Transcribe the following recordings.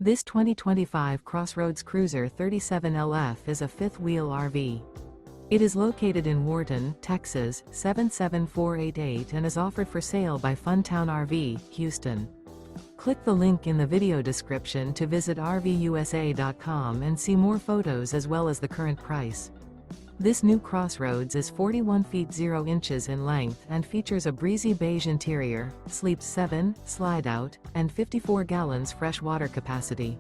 This 2025 CrossRoads Cruiser 37LF is a fifth-wheel RV. It is located in Wharton, Texas, 77488 and is offered for sale by Funtown RV, Houston. Click the link in the video description to visit RVUSA.com and see more photos as well as the current price. This new CrossRoads is 41 feet 0 inches in length and features a breezy beige interior, sleeps 7, slide-out, and 54 gallons fresh water capacity.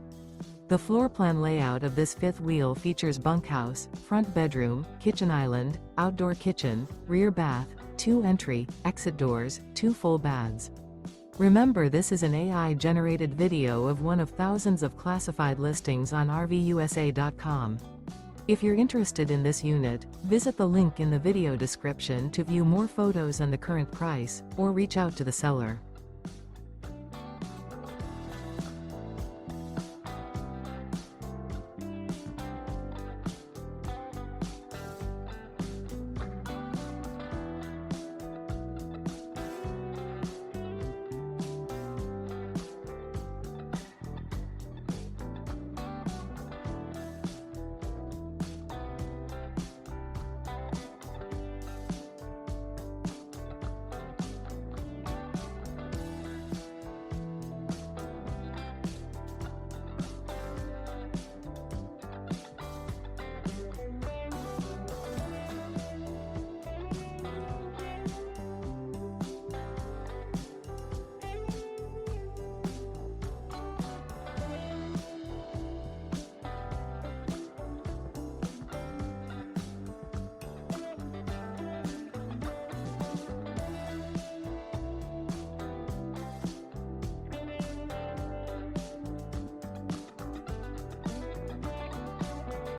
The floor plan layout of this fifth wheel features bunkhouse, front bedroom, kitchen island, outdoor kitchen, rear bath, 2 entry, exit doors, 2 full baths. Remember, this is an AI-generated video of one of thousands of classified listings on RVUSA.com. If you're interested in this unit, visit the link in the video description to view more photos and the current price, or reach out to the seller.